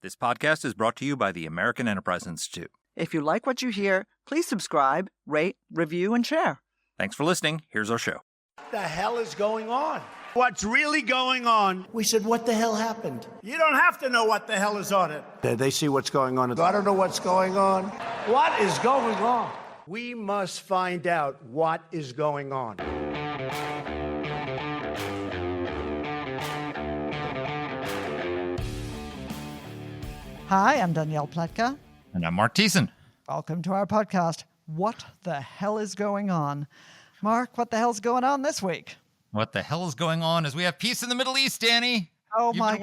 This podcast is brought to you by the American Enterprise Institute. If you like what you hear, please subscribe, rate, review, and share. Thanks for listening. Here's our show. What the hell is going on? What's really going on? We said, what the hell happened? You don't have to know what the hell is on it. They see what's going on. I don't know what's going on. What is going on? We must find out what is going on. Hi, I'm Danielle Pletka. And I'm Mark Thiessen. Welcome to our podcast, What the Hell is Going On? Mark, what the hell's going on this week? What the hell is going on is we have peace in the Middle East, Danny. Oh, You've been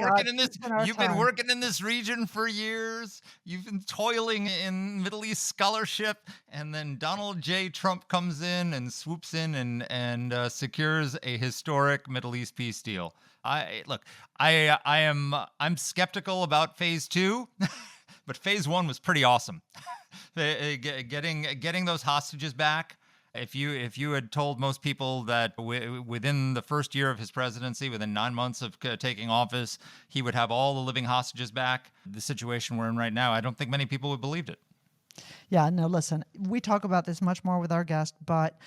God. working in this region for years. You've been toiling in Middle East scholarship. And then Donald J. Trump comes in and swoops in and secures a historic Middle East peace deal. I'm skeptical about phase 2, but phase 1 was pretty awesome. Getting those hostages back. If you had told most people that within the first year of his presidency, within 9 months of taking office, he would have all the living hostages back, the situation we're in right now, I don't think many people would have believed it. Yeah, no, listen, we talk about this much more with our guest, but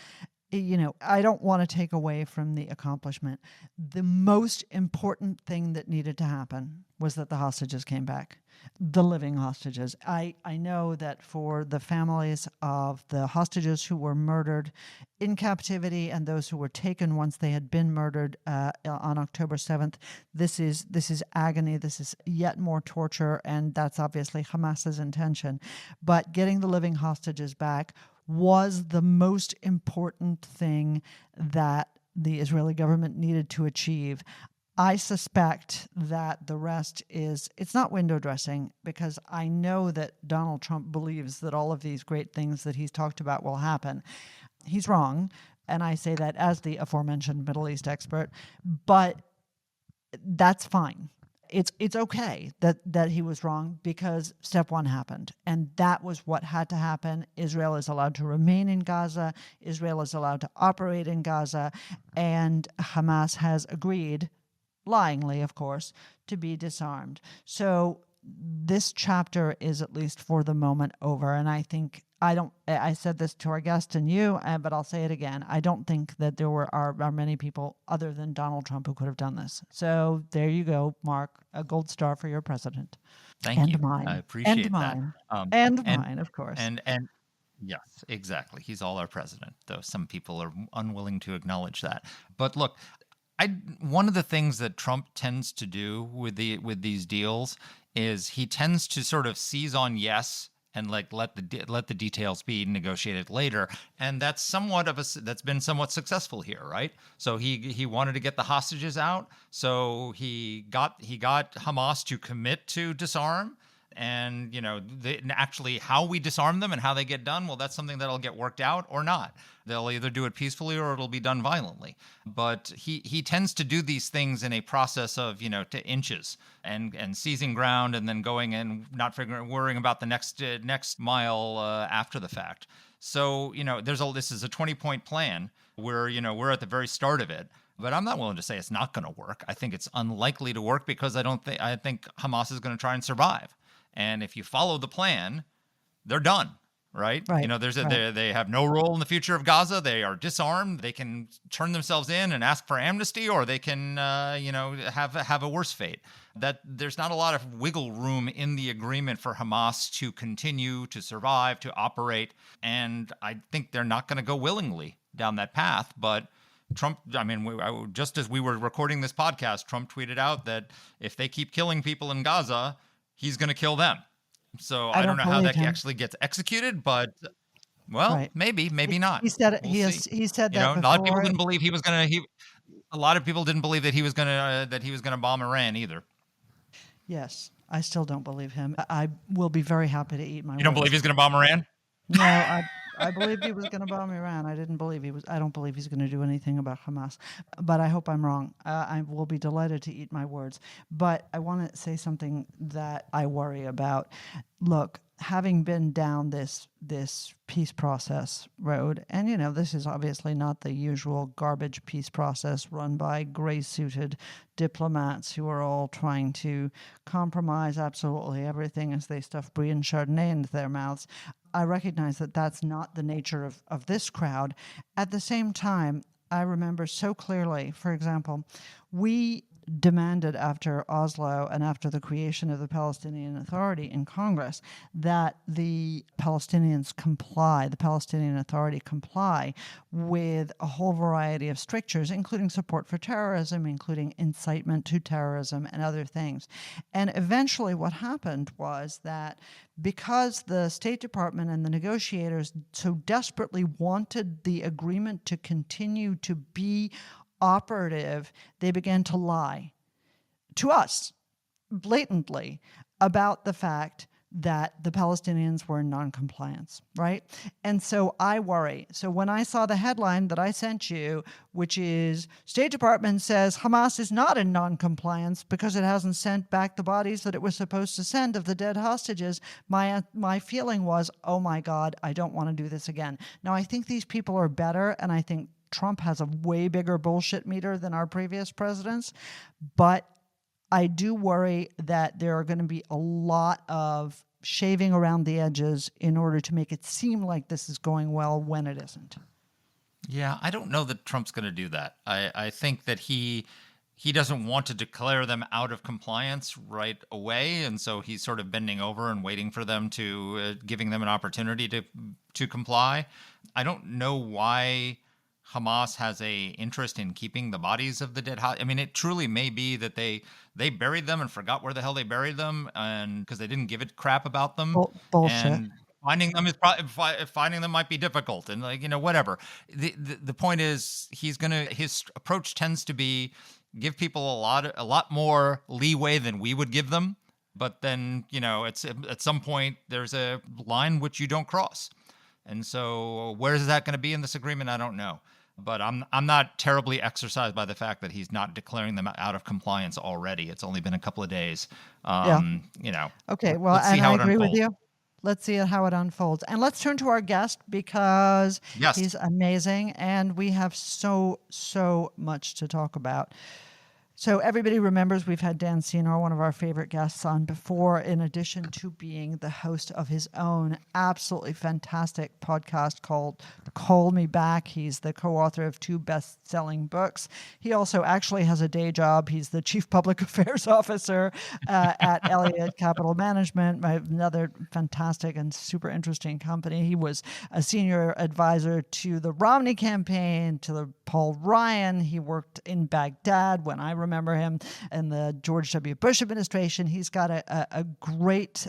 I don't want to take away from the accomplishment. The most important thing that needed to happen was that the hostages came back, the living hostages. I know that for the families of the hostages who were murdered in captivity and those who were taken once they had been murdered on October 7th, this is agony. This is yet more torture, and that's obviously Hamas's intention. But getting the living hostages back was the most important thing that the Israeli government needed to achieve. I suspect that the rest it's not window dressing, because I know that Donald Trump believes that all of these great things that he's talked about will happen. He's wrong, and I say that as the aforementioned Middle East expert, but that's fine. It's okay that he was wrong, because step 1 happened, and that was what had to happen. Israel is allowed to remain in Gaza. Israel is allowed to operate in Gaza, and Hamas has agreed, lyingly, of course, to be disarmed. So this chapter is, at least for the moment, over, and I said this to our guest and you, but I'll say it again. I don't think that there are many people other than Donald Trump who could have done this. So there you go, Mark, a gold star for your president. Thank you. Mine. I appreciate that. Mine, of course. And yes, exactly. He's all our president, though some people are unwilling to acknowledge that. But look, one of the things that Trump tends to do with these deals is he tends to sort of seize on yes and let the details be negotiated later, and that's been somewhat successful here, right? So he wanted to get the hostages out, so he got Hamas to commit to disarm, and actually how we disarm them and how they get done, well, that's something that'll get worked out or not. They'll either do it peacefully or it'll be done violently. But he tends to do these things in a process of to inches and seizing ground and then going and not worrying about the next mile after the fact. So this is a 20-point plan where we're at the very start of it. But I'm not willing to say it's not going to work. I think it's unlikely to work because I think Hamas is going to try and survive. And if you follow the plan, they're done, right? Right. They have no role in the future of Gaza. They are disarmed. They can turn themselves in and ask for amnesty, or they can, have a worse fate. That there's not a lot of wiggle room in the agreement for Hamas to continue to survive, to operate, and I think they're not going to go willingly down that path. But Trump, just as we were recording this podcast, Trump tweeted out that if they keep killing people in Gaza, he's going to kill them. So I don't know how that actually gets executed, but maybe not. He said it. We'll he said that. A lot of people didn't believe he was going to. A lot of people didn't believe that he was going to bomb Iran either. Yes, I still don't believe him. I will be very happy to eat my. You don't believe he's going to bomb Iran? No, I believed he was going to bomb Iran. I don't believe he's going to do anything about Hamas. But I hope I'm wrong. I will be delighted to eat my words. But I want to say something that I worry about. Look, having been down this peace process road, and this is obviously not the usual garbage peace process run by gray-suited diplomats who are all trying to compromise absolutely everything as they stuff brie and Chardonnay into their mouths. I recognize that that's not the nature of this crowd. At the same time, I remember so clearly, for example, we demanded after Oslo and after the creation of the Palestinian Authority in Congress that the Palestinian Authority comply with a whole variety of strictures, including support for terrorism, including incitement to terrorism and other things. And eventually what happened was that because the State Department and the negotiators so desperately wanted the agreement to continue to be operative, they began to lie to us blatantly about the fact that the Palestinians were in non-compliance, right? And so I worry. So when I saw the headline that I sent you, which is State Department says Hamas is not in non-compliance because it hasn't sent back the bodies that it was supposed to send of the dead hostages, my feeling was, oh my God, I don't want to do this again. Now, I think these people are better, and I think Trump has a way bigger bullshit meter than our previous presidents, but I do worry that there are going to be a lot of shaving around the edges in order to make it seem like this is going well when it isn't. Yeah, I don't know that Trump's going to do that. I think that he doesn't want to declare them out of compliance right away, and so he's sort of bending over and waiting for them to giving them an opportunity to comply. I don't know why Hamas has a interest in keeping the bodies of the dead. I mean, it truly may be that they buried them and forgot where the hell they buried them, and because they didn't give a crap about them. Bullshit. And finding them is finding them might be difficult, and whatever. The point is, his approach tends to be give people a lot more leeway than we would give them, but then it's at some point there's a line which you don't cross. And so where is that going to be in this agreement? I don't know. But I'm not terribly exercised by the fact that he's not declaring them out of compliance already. It's only been a couple of days. Okay, well, let's see and how I it agree with unfolds. you. Let's see how it unfolds. And let's turn to our guest because Yes. he's amazing and we have so much to talk about. So everybody remembers we've had Dan Senor, one of our favorite guests, on before, in addition to being the host of his own absolutely fantastic podcast called Call Me Back. He's the co-author of 2 best-selling books. He also actually has a day job. He's the Chief Public Affairs Officer at Elliott Capital Management, another fantastic and super interesting company. He was a senior advisor to the Romney campaign, to the Paul Ryan. He worked in Baghdad when I remember him in the George W. Bush administration. He's got a great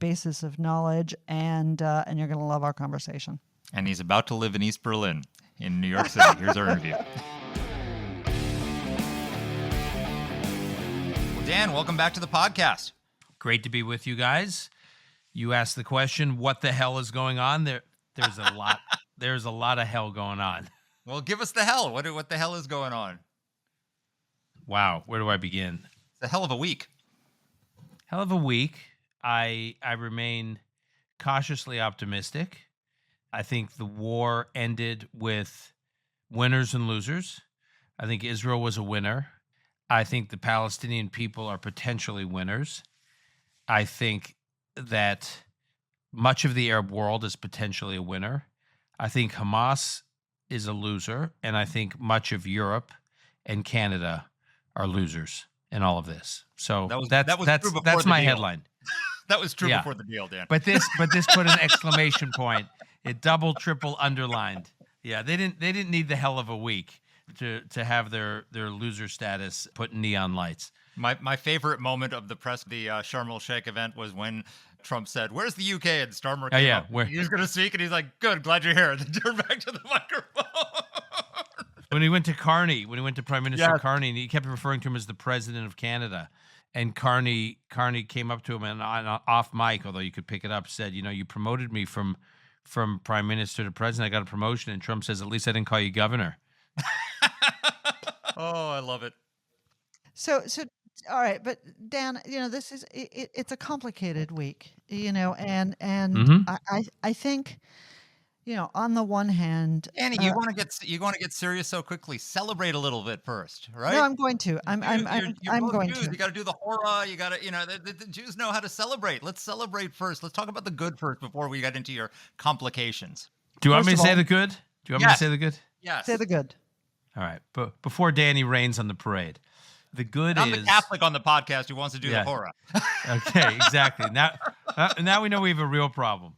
basis of knowledge, and you're going to love our conversation. And he's about to live in East Berlin in New York City. Here's our interview. Well, Dan, welcome back to the podcast. Great to be with you guys. You asked the question, what the hell is going on? There's a lot. There's a lot of hell going on. Well, give us the hell. What the hell is going on? Wow, where do I begin? It's a hell of a week. Hell of a week. I remain cautiously optimistic. I think the war ended with winners and losers. I think Israel was a winner. I think the Palestinian people are potentially winners. I think that much of the Arab world is potentially a winner. I think Hamas is a loser, and I think much of Europe and Canada are losers in all of this. So that's my headline. That was true Yeah. before the deal, Dan. But this put an exclamation point. It double, triple underlined. Yeah, they didn't need the hell of a week to have their loser status put in neon lights. My favorite moment of the Sharm el Sheikh event was when Trump said, "Where's the UK?" and Starmer came up. He was going to speak, and he's like, "Good, glad you're here." And then turned back to the microphone. When he went to Prime Minister Carney, and he kept referring to him as the President of Canada. And Carney came up to him and on off mic, although you could pick it up, said, you promoted me from Prime Minister to President. I got a promotion. And Trump says, at least I didn't call you governor. Oh, I love it. So All right, but Dan, this is it's a complicated week, and Mm-hmm. I think, on the one hand, Annie, you want to get serious so quickly. Celebrate a little bit first, no, right? I'm going to. You're I'm both going Jews. to. You got to do the hora. You got to, the Jews know how to celebrate. Let's celebrate first. Let's talk about the good first before we get into your complications. Do you want First me of to say all, the good? Do you want me to Yes. say the good? say Yes. the good. All right. But before Danny rains on the parade, the good And I'm is the Catholic on the podcast who wants to do the Yeah. hora. Okay, exactly. Now we know we have a real problem.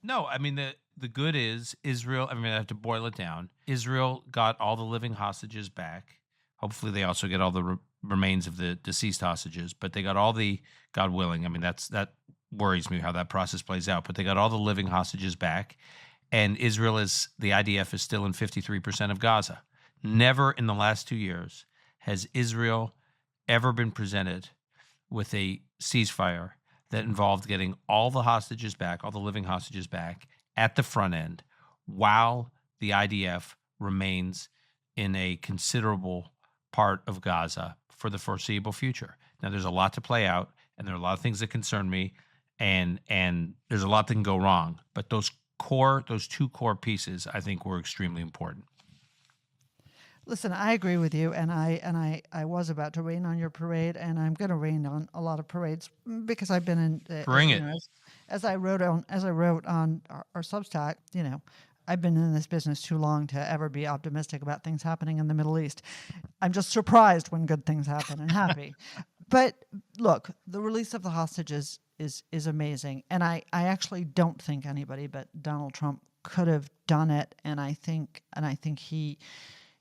No, I mean the good is Israel. I mean, I have to boil it down. Israel got all the living hostages back. Hopefully, they also get all the remains of the deceased hostages. But they got all the, God willing. I mean, that worries me how that process plays out. But they got all the living hostages back, and the IDF is still in 53% of Gaza. Never in the last 2 years has Israel ever been presented with a ceasefire that involved getting all the hostages back, all the living hostages back at the front end, while the IDF remains in a considerable part of Gaza for the foreseeable future. Now, there's a lot to play out, and there are a lot of things that concern me, and there's a lot that can go wrong. But those two core pieces, I think, were extremely important. Listen, I agree with you, and I was about to rain on your parade, and I'm going to rain on a lot of parades because I've been in. Bring it. As I wrote on our Substack, I've been in this business too long to ever be optimistic about things happening in the Middle East. I'm just surprised when good things happen and happy. But look, the release of the hostages is amazing, and I actually don't think anybody but Donald Trump could have done it, and I think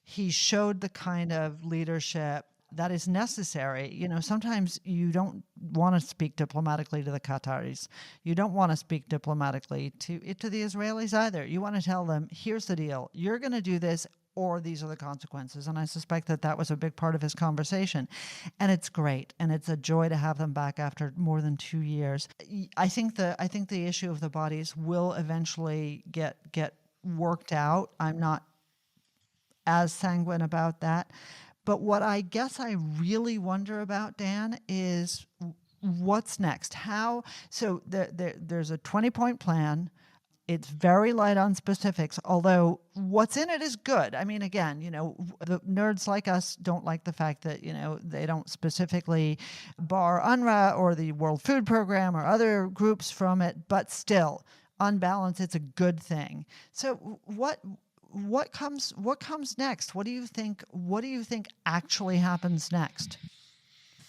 he showed the kind of leadership that is necessary. Sometimes you don't want to speak diplomatically to the Qataris. You don't want to speak diplomatically to the Israelis either. You want to tell them, here's the deal. You're going to do this, or these are the consequences. And I suspect that was a big part of his conversation. And it's great. And it's a joy to have them back after more than 2 years. I think the issue of the bodies will eventually get worked out. I'm not as sanguine about that. But what I guess I really wonder about, Dan, is what's next? So there's a 20-point plan. It's very light on specifics, although what's in it is good. I mean, again, the nerds like us don't like the fact that, they don't specifically bar UNRWA or the World Food Program or other groups from it, but still, on balance, it's a good thing. So what comes next? What do you think actually happens next?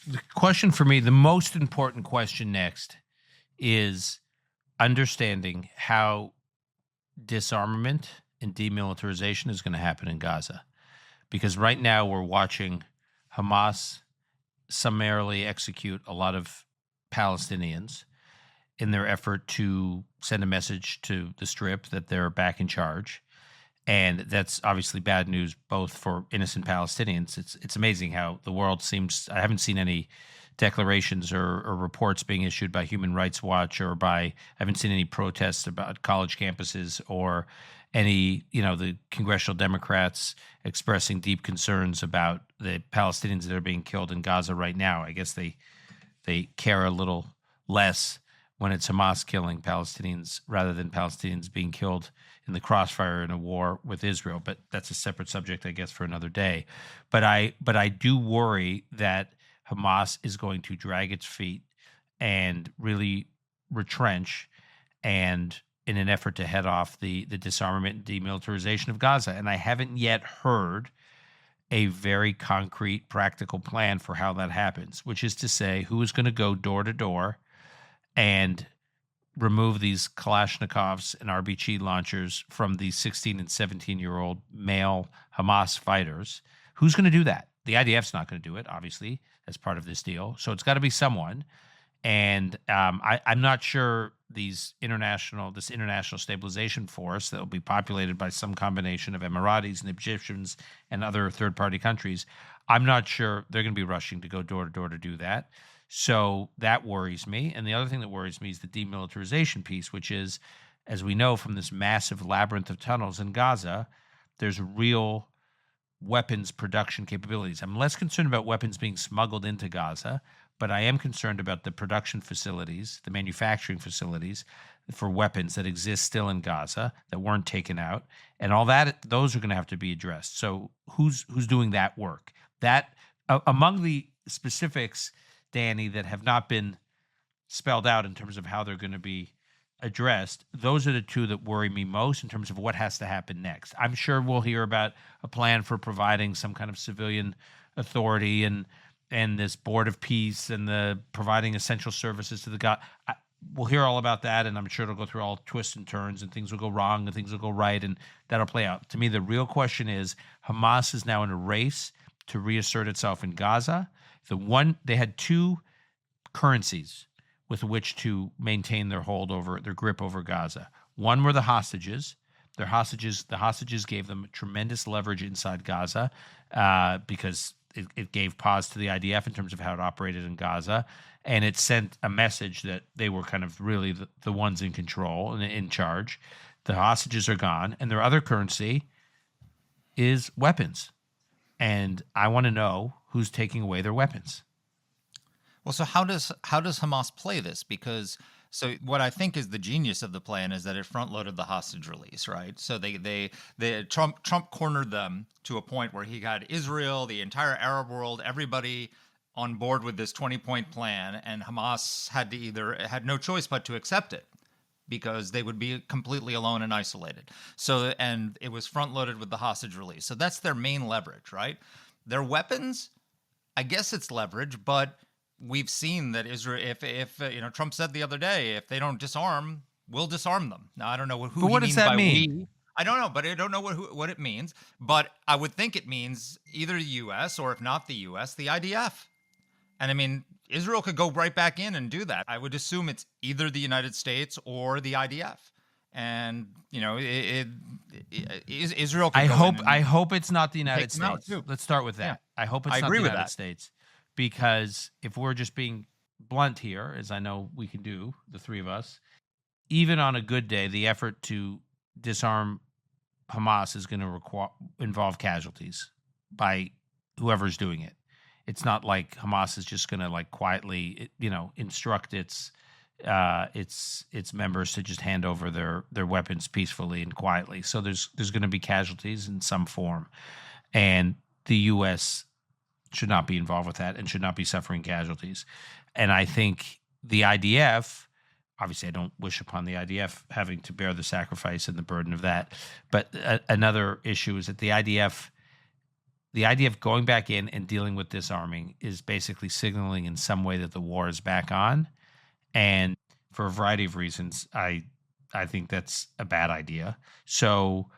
The question for me, the most important question next, is understanding how disarmament and demilitarization is going to happen in Gaza. Because right now we're watching Hamas summarily execute a lot of Palestinians in their effort to send a message to the Strip that they're back in charge. And that's obviously bad news both for innocent Palestinians. It's amazing how the world seems. I haven't seen any declarations or reports being issued by Human Rights Watch I haven't seen any protests about college campuses or any, the congressional Democrats expressing deep concerns about the Palestinians that are being killed in Gaza right now. I guess they care a little less when it's Hamas killing Palestinians rather than Palestinians being killed in the crossfire in a war with Israel. But that's a separate subject, I guess, for another day. But I do worry that Hamas is going to drag its feet and really retrench, and in an effort to head off the disarmament and demilitarization of Gaza. And I haven't yet heard a very concrete, practical plan for how that happens, which is to say, who is going to go door to door and remove these Kalashnikovs and RBG launchers from these 16 and 17-year-old male Hamas fighters. Who's going to do that? The IDF's not going to do it, obviously, as part of this deal. So it's got to be someone. And I'm not sure this international stabilization force that will be populated by some combination of Emiratis and Egyptians and other third-party countries, I'm not sure they're going to be rushing to go door to door to do that. So that worries me. And the other thing that worries me is the demilitarization piece, which is, as we know from this massive labyrinth of tunnels in Gaza, there's real weapons production capabilities. I'm less concerned about weapons being smuggled into Gaza, but I am concerned about the production facilities, the manufacturing facilities for weapons that exist still in Gaza that weren't taken out, and all that. Those are going to have to be addressed. So who's doing that work? That among the specifics, Danny, that have not been spelled out in terms of how they're going to be addressed, those are the two that worry me most in terms of what has to happen next. I'm sure we'll hear about a plan for providing some kind of civilian authority and this board of peace and the providing essential services to the God. We'll hear all about that, and I'm sure it'll go through all twists and turns, and things will go wrong and things will go right, and that'll play out. To me, the real question is Hamas is now in a race to reassert itself in Gaza. They had two currencies with which to maintain their grip over Gaza. One were the hostages. The hostages gave them tremendous leverage inside Gaza because it gave pause to the IDF in terms of how it operated in Gaza, and it sent a message that they were kind of really the ones in control and in charge. The hostages are gone, and their other currency is weapons. And I want to know who's taking away their weapons. Well, so how does Hamas play this? Because so what I think is the genius of the plan is that it front loaded the hostage release, right? So Trump cornered them to a point where he got Israel, the entire Arab world, everybody on board with this 20-point plan, and Hamas had no choice but to accept it because they would be completely alone and isolated. So, and it was front loaded with the hostage release. So that's their main leverage, right? Their weapons, I guess it's leverage, but we've seen that Israel, if Trump said the other day, if they don't disarm, we'll disarm them. Now, I don't know who. But what he does means that by mean? we. I don't know, but I don't know what it means. But I would think it means either the U.S. or if not the U.S., the IDF. And I mean, Israel could go right back in and do that. I would assume it's either the United States or the IDF. And Israel. Could I hope it's not the United them out, States. too. Let's start with that. Yeah. I hope it's I not agree the with United that. States, because if we're just being blunt here, as I know we can do, the three of us, even on a good day, the effort to disarm Hamas is going to involve casualties by whoever's doing it. It's not like Hamas is just going to quietly, instruct its members to just hand over their weapons peacefully and quietly. So there's going to be casualties in some form, and the U.S. should not be involved with that and should not be suffering casualties. And I think the IDF, obviously I don't wish upon the IDF having to bear the sacrifice and the burden of that, but another issue is that the IDF going back in and dealing with disarming is basically signaling in some way that the war is back on. And for a variety of reasons, I think that's a bad idea. So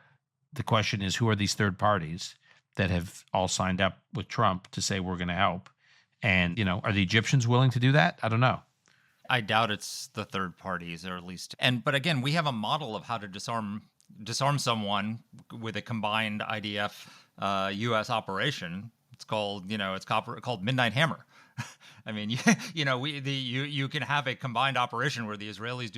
the question is, who are these third parties that have all signed up with Trump to say we're going to help? And, are the Egyptians willing to do that? I don't know. I doubt it's the third parties, or at least. But again, we have a model of how to disarm someone with a combined IDF U.S. operation. It's called called Midnight Hammer. I mean, you can have a combined operation where the Israelis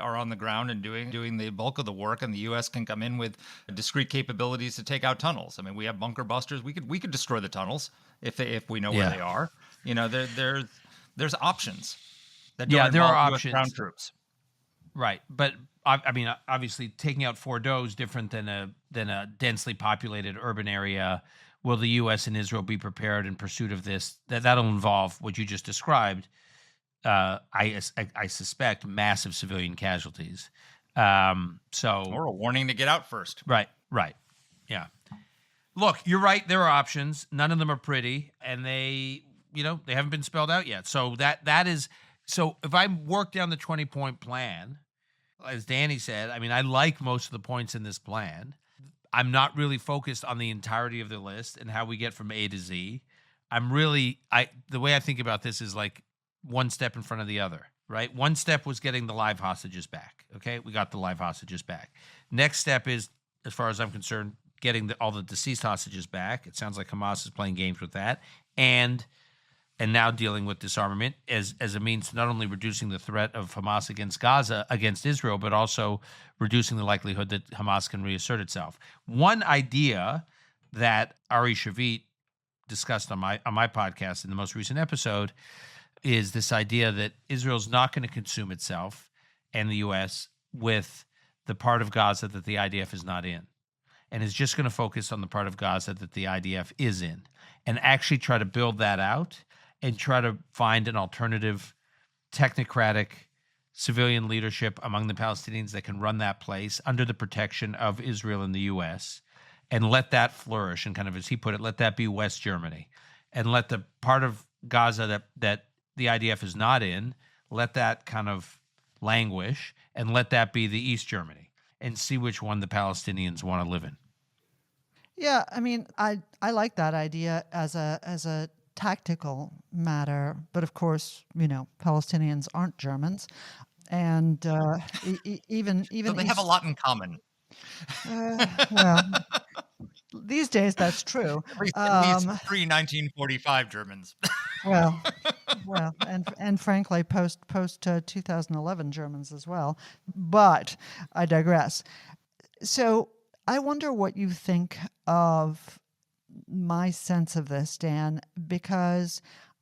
are on the ground and doing the bulk of the work, and the U.S. can come in with discrete capabilities to take out tunnels. I mean, we have bunker busters. We could destroy the tunnels if we know where they are. There's options. There are US options. ground troops. Right, but I mean, obviously, taking out Fordo is different than a densely populated urban area. Will the U.S. and Israel be prepared in pursuit of this? That'll involve what you just described. I suspect massive civilian casualties. Or a warning to get out first. Right, yeah. Look, you're right. There are options. None of them are pretty, and they haven't been spelled out yet. So that is. So if I work down the 20-point plan, as Danny said, I mean, I like most of the points in this plan. I'm not really focused on the entirety of the list and how we get from A to Z. The way I think about this is like one step in front of the other, right? One step was getting the live hostages back. Okay, we got the live hostages back. Next step is, as far as I'm concerned, getting all the deceased hostages back. It sounds like Hamas is playing games with that, and now dealing with disarmament as a means to not only reducing the threat of Hamas against Israel, but also reducing the likelihood that Hamas can reassert itself. One idea that Ari Shavit discussed on my podcast in the most recent episode is this idea that Israel's not going to consume itself and the U.S. with the part of Gaza that the IDF is not in, and is just going to focus on the part of Gaza that the IDF is in, and actually try to build that out and try to find an alternative technocratic civilian leadership among the Palestinians that can run that place under the protection of Israel and the U.S., and let that flourish, and kind of, as he put it, let that be West Germany, and let the part of Gaza that the IDF is not in, let that kind of languish, and let that be the East Germany, and see which one the Palestinians want to live in. Yeah, I mean, I like that idea as a tactical matter, but of course, Palestinians aren't Germans, and even So they have a lot in common. well, these days that's true. At least pre-1945 Germans. Well, and frankly, post 2011 Germans as well. But I digress. So I wonder what you think of my sense of this, Dan, because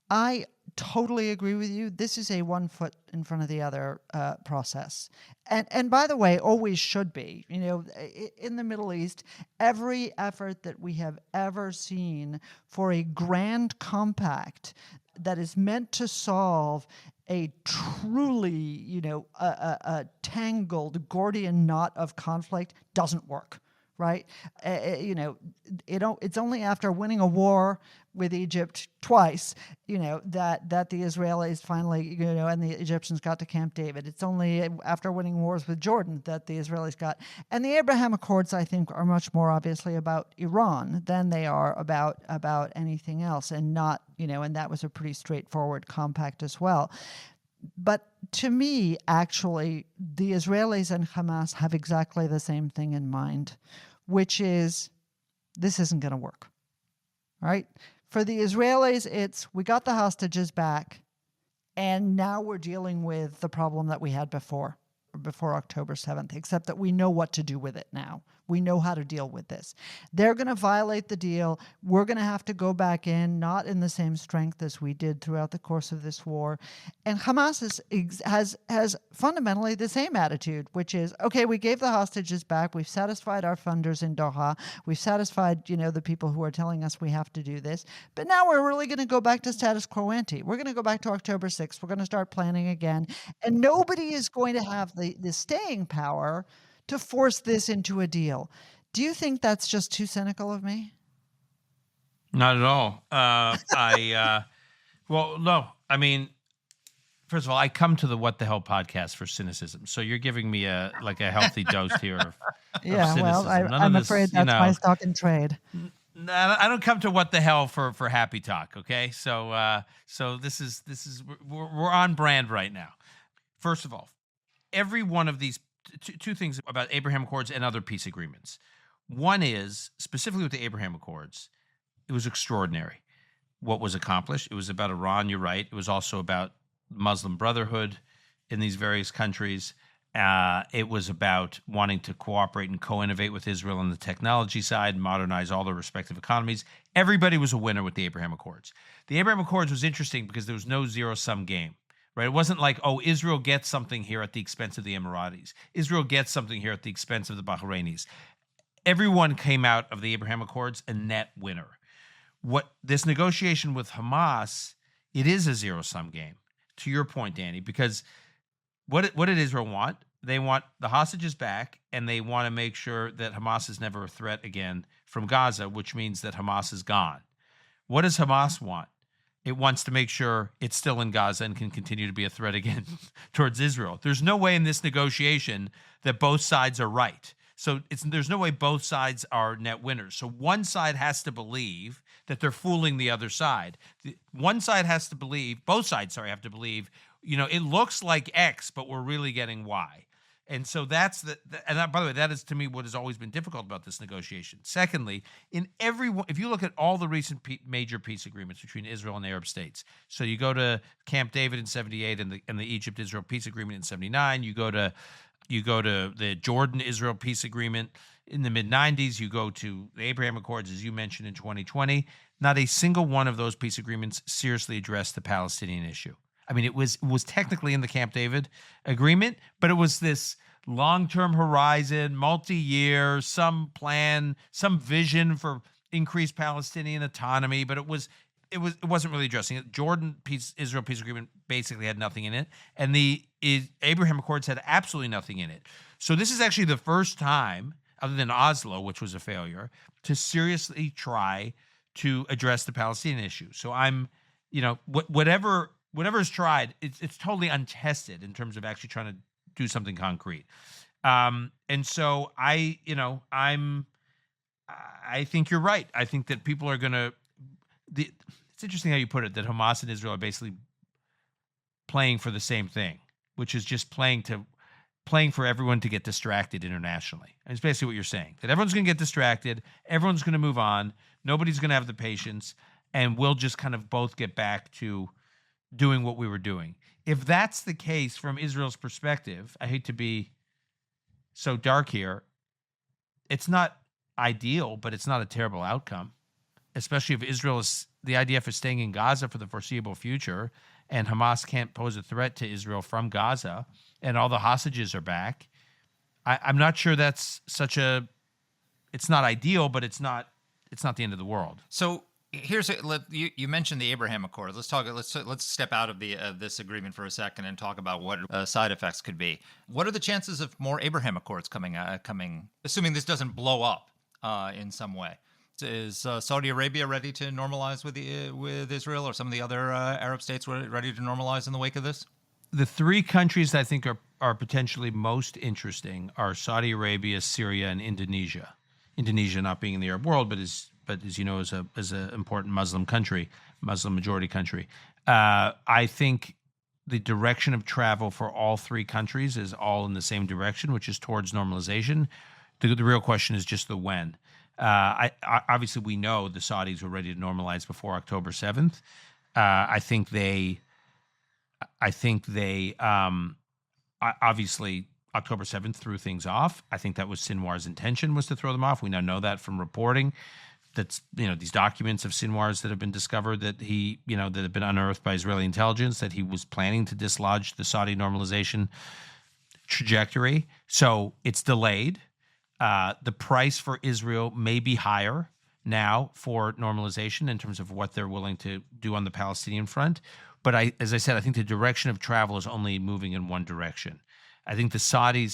I totally agree with you. This is a one foot in front of the other process. And by the way, always should be. In the Middle East, every effort that we have ever seen for a grand compact that is meant to solve a truly, a tangled Gordian knot of conflict doesn't work. Right, it's only after winning a war with Egypt twice, that the Israelis finally, and the Egyptians got to Camp David. It's only after winning wars with Jordan that the Israelis got. And the Abraham Accords, I think, are much more obviously about Iran than they are about anything else, and not, and that was a pretty straightforward compact as well. But to me, actually, the Israelis and Hamas have exactly the same thing in mind, which is this isn't going to work, right? For the Israelis, it's we got the hostages back, and now we're dealing with the problem that we had before October 7th, except that we know what to do with it now. We know how to deal with this. They're going to violate the deal. We're going to have to go back in, not in the same strength as we did throughout the course of this war. And Hamas has fundamentally the same attitude, which is, okay, we gave the hostages back. We've satisfied our funders in Doha. We've satisfied, the people who are telling us we have to do this. But now we're really going to go back to status quo ante. We're going to go back to October 6th. We're going to start planning again. And nobody is going to have the staying power to force this into a deal. Do you think that's just too cynical of me? Not at all. Well, no. I mean, first of all, I come to the What the Hell podcast for cynicism. So you're giving me a healthy dose here of cynicism. Well, I'm afraid that's my stock in trade. No, I don't come to What the Hell for happy talk. Okay, so this is we're on brand right now. First of all, every one of these two things about Abraham Accords and other peace agreements. One is, specifically with the Abraham Accords, it was extraordinary what was accomplished. It was about Iran, you're right. It was also about Muslim Brotherhood in these various countries. It was about wanting to cooperate and co-innovate with Israel on the technology side, modernize all their respective economies. Everybody was a winner with the Abraham Accords. The Abraham Accords was interesting because there was no zero-sum game. Right? It wasn't like, Israel gets something here at the expense of the Emiratis. Israel gets something here at the expense of the Bahrainis. Everyone came out of the Abraham Accords a net winner. What this negotiation with Hamas, it is a zero-sum game, to your point, Danny, because what did Israel want? They want the hostages back, and they want to make sure that Hamas is never a threat again from Gaza, which means that Hamas is gone. What does Hamas want? It wants to make sure it's still in Gaza and can continue to be a threat again towards Israel. There's no way in this negotiation that both sides are right. So there's no way both sides are net winners. So one side has to believe that they're fooling the other side. One side has to believe, both sides, have to believe, it looks like X, but we're really getting Y. And so that's by the way, that is to me what has always been difficult about this negotiation. Secondly, if you look at all the recent major peace agreements between Israel and Arab states, so you go to Camp David in 78 and the Egypt-Israel peace agreement in 79, you go to You go to the Jordan-Israel peace agreement in the mid-'90s. You go to the Abraham Accords, as you mentioned, in 2020. Not a single one of those peace agreements seriously addressed the Palestinian issue. I mean, it was technically in the Camp David agreement, but it was this long-term horizon, multi-year, some plan, some vision for increased Palestinian autonomy, but it wasn't really addressing it. Israel peace agreement basically had nothing in it, and the Abraham Accords had absolutely nothing in it. So this is actually the first time, other than Oslo, which was a failure, to seriously try to address the Palestinian issue. So whatever is tried, it's totally untested in terms of actually trying to do something concrete. And so I think you're right. I think that people are going to. It's interesting how you put it, that Hamas and Israel are basically playing for the same thing, which is just playing for everyone to get distracted internationally. And it's basically what you're saying, that everyone's going to get distracted, everyone's going to move on, nobody's going to have the patience, and we'll just kind of both get back to doing what we were doing. If that's the case from Israel's perspective, I hate to be so dark here, it's not ideal, but it's not a terrible outcome, especially if the IDF is staying in Gaza for the foreseeable future, and Hamas can't pose a threat to Israel from Gaza, and all the hostages are back. I'm not sure that's it's not ideal, but it's not the end of the world. So you mentioned the Abraham Accord. Let's step out of this agreement for a second and talk about what side effects could be. What are the chances of more Abraham Accords coming, assuming this doesn't blow up in some way? Is Saudi Arabia ready to normalize with Israel, or some of the other Arab states ready to normalize in the wake of this? The three countries that I think are potentially most interesting are Saudi Arabia, Syria, and Indonesia. Indonesia not being in the Arab world, but as you know, is an important Muslim majority country. I think the direction of travel for all three countries is all in the same direction, which is towards normalization. The real question is just the when. Obviously, we know the Saudis were ready to normalize before October 7th. I think they obviously October 7th threw things off. I think that was Sinwar's intention, was to throw them off. We now know that from reporting. That's, these documents of Sinwar's that have been discovered, that that have been unearthed by Israeli intelligence, that he was planning to dislodge the Saudi normalization trajectory. So it's delayed. The price for Israel may be higher now for normalization in terms of what they're willing to do on the Palestinian front. But as I said, I think the direction of travel is only moving in one direction. I think Saudi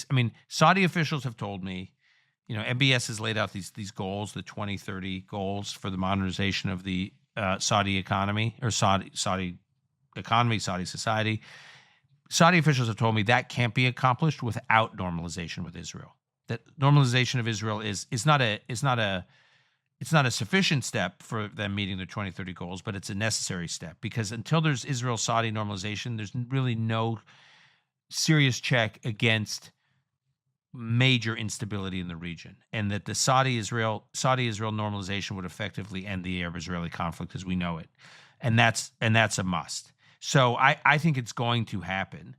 officials have told me, MBS has laid out these goals, the 2030 goals for the modernization of the Saudi economy, or Saudi economy, Saudi society. Saudi officials have told me that can't be accomplished without normalization with Israel. That normalization of Israel is not a sufficient step for them meeting their 2030 goals, but it's a necessary step, because until there's Israel-Saudi normalization, there's really no serious check against major instability in the region, and that the Saudi-Israel normalization would effectively end the Arab-Israeli conflict as we know it, and that's a must. So I think it's going to happen.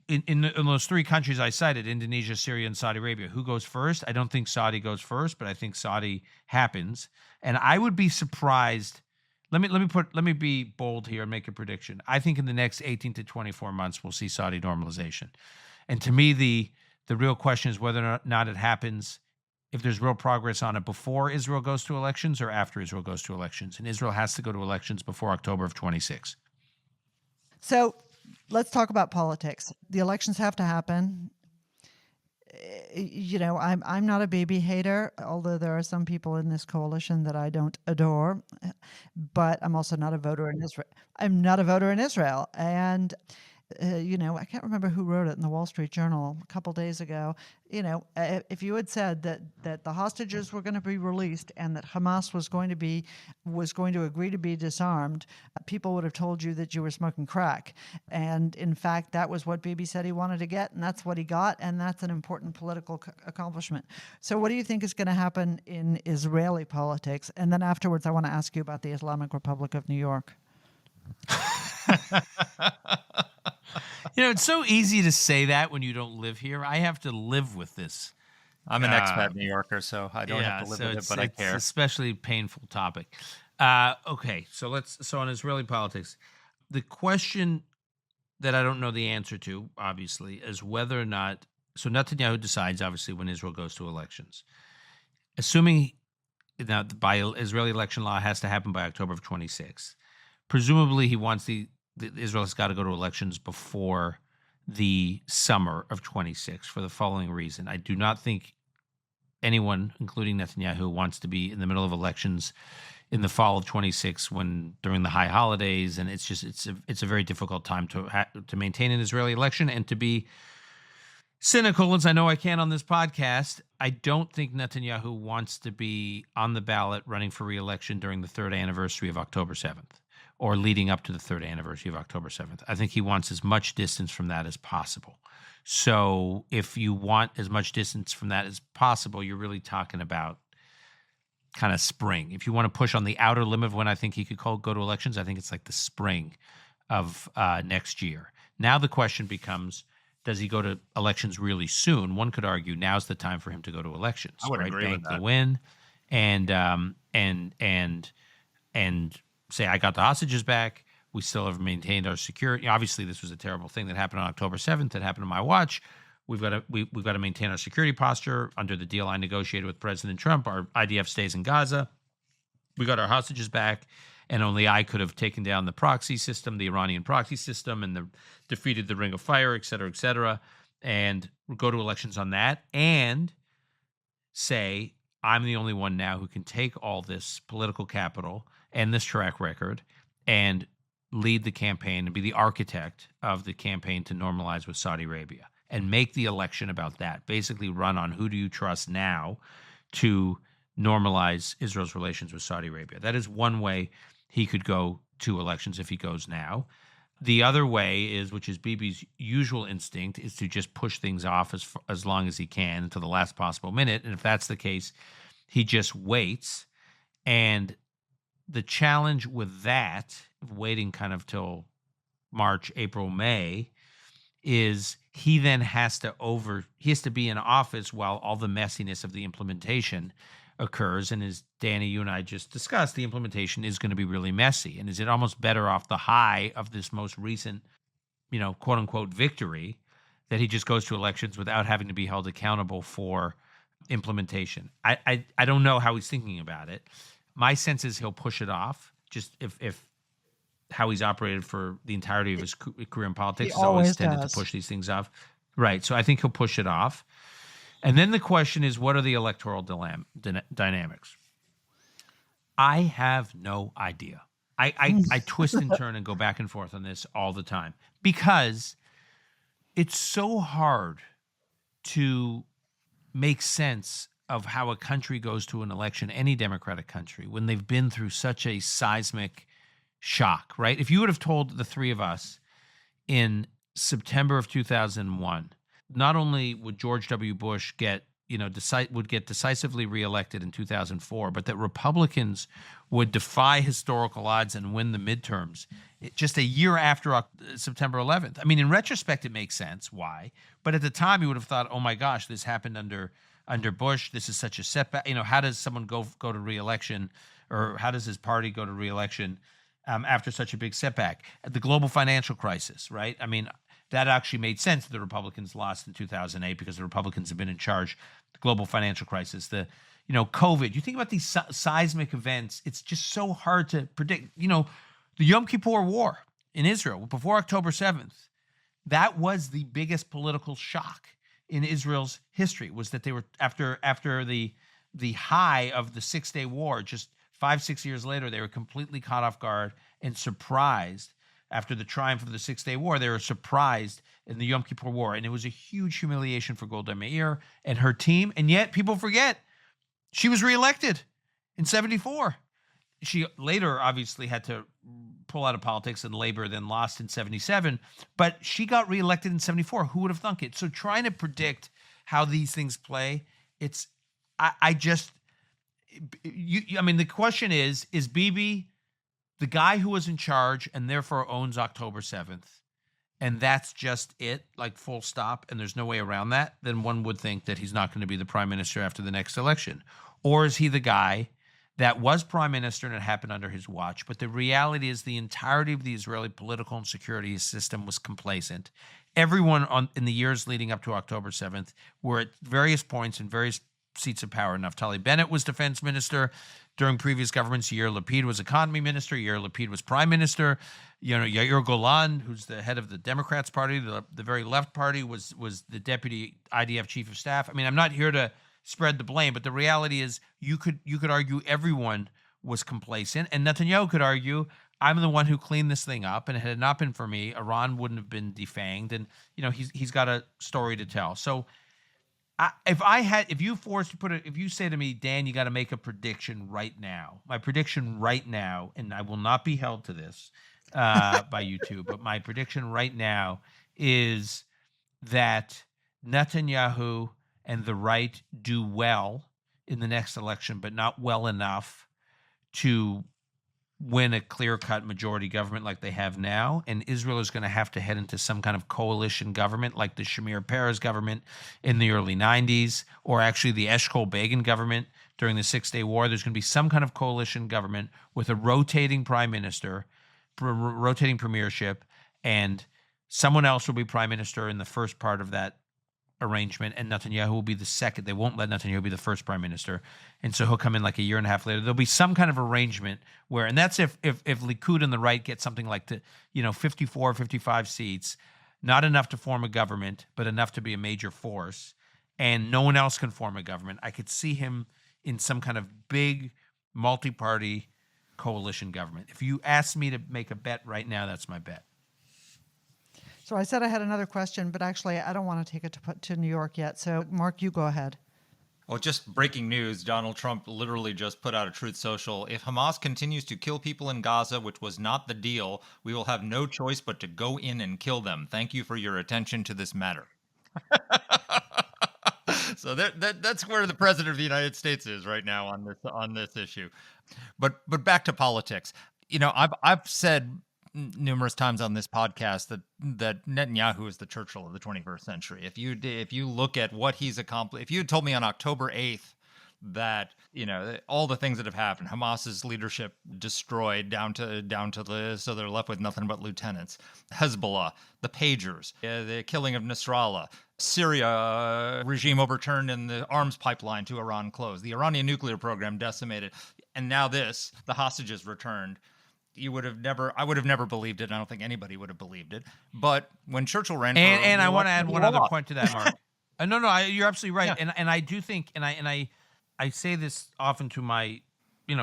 In those three countries I cited, Indonesia, Syria, and Saudi Arabia, who goes first? I don't think Saudi goes first, but I think Saudi happens, and I would be surprised. Let me be bold here and make a prediction. I think in the next 18 to 24 months we'll see Saudi normalization, and to me the real question is whether or not it happens, if there's real progress on it before Israel goes to elections or after Israel goes to elections, and Israel has to go to elections before October of 26. So let's talk about politics. The elections have to happen. I'm not a baby hater, although there are some people in this coalition that I don't adore. But I'm also not a voter in Israel. I'm not a voter in Israel, and I can't remember who wrote it in the Wall Street Journal a couple days ago. If you had said that the hostages were going to be released and that Hamas was going to agree to be disarmed, people would have told you that you were smoking crack. And in fact, that was what Bibi said he wanted to get, and that's what he got, and that's an important political accomplishment. So what do you think is going to happen in Israeli politics? And then afterwards, I want to ask you about the Islamic Republic of New York. It's so easy to say that when you don't live here. I have to live with this. I'm an expat New Yorker, so I don't have to live with it, but I care. It's especially painful topic. Okay, so on Israeli politics, the question that I don't know the answer to, obviously, is whether or not. So Netanyahu decides, obviously, when Israel goes to elections, assuming now by Israeli election law has to happen by October of 26. Presumably, he wants Israel has got to go to elections before the summer of 26 for the following reason. I do not think anyone, including Netanyahu, wants to be in the middle of elections in the fall of 26 during the high holidays, and it's a very difficult time to maintain an Israeli election. And to be cynical, as I know I can on this podcast, I don't think Netanyahu wants to be on the ballot running for re-election during the third anniversary of October 7th or leading up to the third anniversary of October 7th. I think he wants as much distance from that as possible. So if you want as much distance from that as possible, you're really talking about kind of spring. If you want to push on the outer limit of when I think he could go to elections, I think it's like the spring of next year. Now the question becomes, does he go to elections really soon? One could argue now's the time for him to go to elections. I would agree Bank with that. the win, and say I got the hostages back. We still have maintained our security. Obviously, this was a terrible thing that happened on October 7th. That happened on my watch. We've got to maintain our security posture under the deal I negotiated with President Trump. Our IDF stays in Gaza. We got our hostages back, and only I could have taken down the proxy system, the Iranian proxy system, and defeated the Ring of Fire, et cetera, and go to elections on that, and say I'm the only one now who can take all this political capital and this track record and lead the campaign and be the architect of the campaign to normalize with Saudi Arabia and make the election about that. Basically run on who do you trust now to normalize Israel's relations with Saudi Arabia. That is one way he could go to elections if he goes now. The other way is, which is Bibi's usual instinct, is to just push things off as long as he can until the last possible minute. And if that's the case, he just waits. And the challenge with that, waiting kind of till March, April, May, is he then has to be in office while all the messiness of the implementation occurs. And as Danny, you and I just discussed, the implementation is going to be really messy. And is it almost better off the high of this most recent, quote unquote victory, that he just goes to elections without having to be held accountable for implementation? I don't know how he's thinking about it. My sense is he'll push it off. Just if how he's operated for the entirety of his career in politics has always tended to push these things off. Right. So I think he'll push it off. And then the question is, what are the electoral dynamics? I have no idea. I twist and turn and go back and forth on this all the time because it's so hard to make sense of how a country goes to an election, any democratic country, when they've been through such a seismic shock, right? If you would have told the three of us in September of 2001, not only would George W. Bush get decisively reelected in 2004, but that Republicans would defy historical odds and win the midterms just a year after September 11th. I mean, in retrospect, it makes sense why, but at the time, you would have thought, "Oh my gosh, this happened under Bush. This is such a setback." How does someone go to reelection, or how does his party go to reelection after such a big setback? The global financial crisis, right? I mean, that actually made sense that the Republicans lost in 2008 because the Republicans have been in charge. The global financial crisis, COVID. You think about these seismic events, it's just so hard to predict. The Yom Kippur War in Israel before October 7th, that was the biggest political shock in Israel's history, was that they were after the high of the 6-day war, just 5-6 years later, they were completely caught off guard and surprised. After the triumph of the 6-day war, they were surprised in the Yom Kippur War. And it was a huge humiliation for Golda Meir and her team. And yet people forget she was reelected in 74. She later obviously had to pull out of politics and labor, then lost in 77. But she got reelected in 74. Who would have thunk it? So trying to predict how these things play, the question is Bibi the guy who was in charge and therefore owns October 7th, and that's just it, like full stop, and there's no way around that, then one would think that he's not going to be the prime minister after the next election. Or is he the guy that was prime minister and it happened under his watch? But the reality is the entirety of the Israeli political and security system was complacent. Everyone in the years leading up to October 7th were at various points in various seats of power. Naftali Bennett was defense minister during previous governments. Yair Lapid was economy minister. Yair Lapid was prime minister. Yair Golan, who's the head of the Democrats party, the very left party, was the deputy IDF chief of staff. I mean, I'm not here to spread the blame, but the reality is you could argue everyone was complacent, and Netanyahu could argue, I'm the one who cleaned this thing up, and had it not been for me, Iran wouldn't have been defanged, and he's got a story to tell. So if you say to me, Dan, you got to make a prediction right now. My prediction right now, and I will not be held to this by you two, but my prediction right now is that Netanyahu and the right do well in the next election, but not well enough to win a clear-cut majority government like they have now. And Israel is going to have to head into some kind of coalition government like the Shamir Peres government in the early 90s, or actually the Eshkol Begin government during the Six-Day War. There's going to be some kind of coalition government with a rotating prime minister, rotating premiership, and someone else will be prime minister in the first part of that arrangement, and Netanyahu will be the second. They won't let Netanyahu be the first prime minister, and so he'll come in like a year and a half later. There'll be some kind of arrangement where, and that's if Likud and the right get something like 54, 55 seats, not enough to form a government, but enough to be a major force, and no one else can form a government. I could see him in some kind of big multi-party coalition government. If you ask me to make a bet right now, that's my bet. So I said I had another question, but actually I don't want to take it to New York yet. So Mark, you go ahead. Well, just breaking news, Donald Trump literally just put out a Truth Social. If Hamas continues to kill people in Gaza, which was not the deal, we will have no choice but to go in and kill them. Thank you for your attention to this matter. So that's where the president of the United States is right now on this issue. But back to politics. I've said numerous times on this podcast that Netanyahu is the Churchill of the 21st century. If you look at what he's accomplished, if you had told me on October 8th that all the things that have happened, Hamas's leadership destroyed down to so they're left with nothing but lieutenants, Hezbollah, the pagers, the killing of Nasrallah, Syria regime overturned and the arms pipeline to Iran closed, the Iranian nuclear program decimated, and now the hostages returned. I would have never believed it. I don't think anybody would have believed it. But when Churchill ran, and I want to add one other point to that, Mark. No, you're absolutely right. Yeah. And I do think, and I say this often to my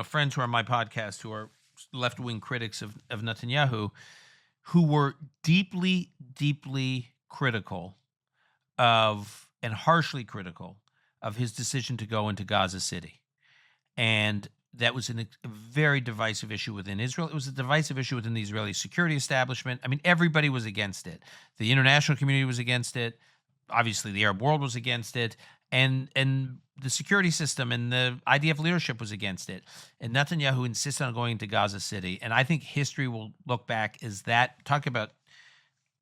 friends who are on my podcast who are left-wing critics of Netanyahu, who were deeply, deeply critical of, and harshly critical of, his decision to go into Gaza City. And that was a very divisive issue within Israel. It was a divisive issue within the Israeli security establishment. I mean, everybody was against it. The international community was against it. Obviously, the Arab world was against it. And the security system and the IDF leadership was against it. And Netanyahu insisted on going to Gaza City. And I think history will look back as that. Talk about,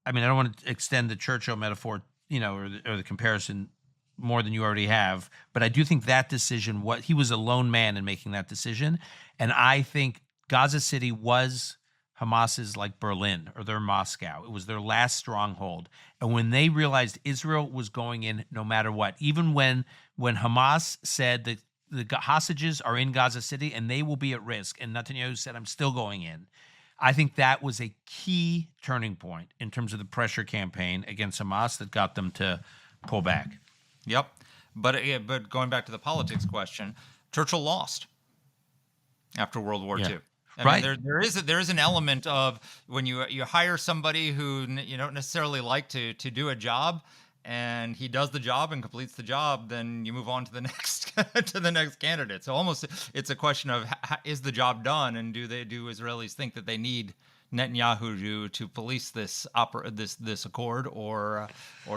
I mean, I don't want to extend the Churchill metaphor, or the comparison more than you already have. But I do think that decision, he was a lone man in making that decision. And I think Gaza City was Hamas's like Berlin or their Moscow. It was their last stronghold. And when they realized Israel was going in no matter what, even when Hamas said that the hostages are in Gaza City and they will be at risk, and Netanyahu said, I'm still going in, I think that was a key turning point in terms of the pressure campaign against Hamas that got them to pull back. Yep. But going back to the politics question, Churchill lost after World War II. I mean, there is an element of when you hire somebody who you don't necessarily like to do a job, and he does the job and completes the job, then you move on to the next candidate. So almost it's a question of is the job done, and do Israelis think that they need Netanyahu to police this accord, or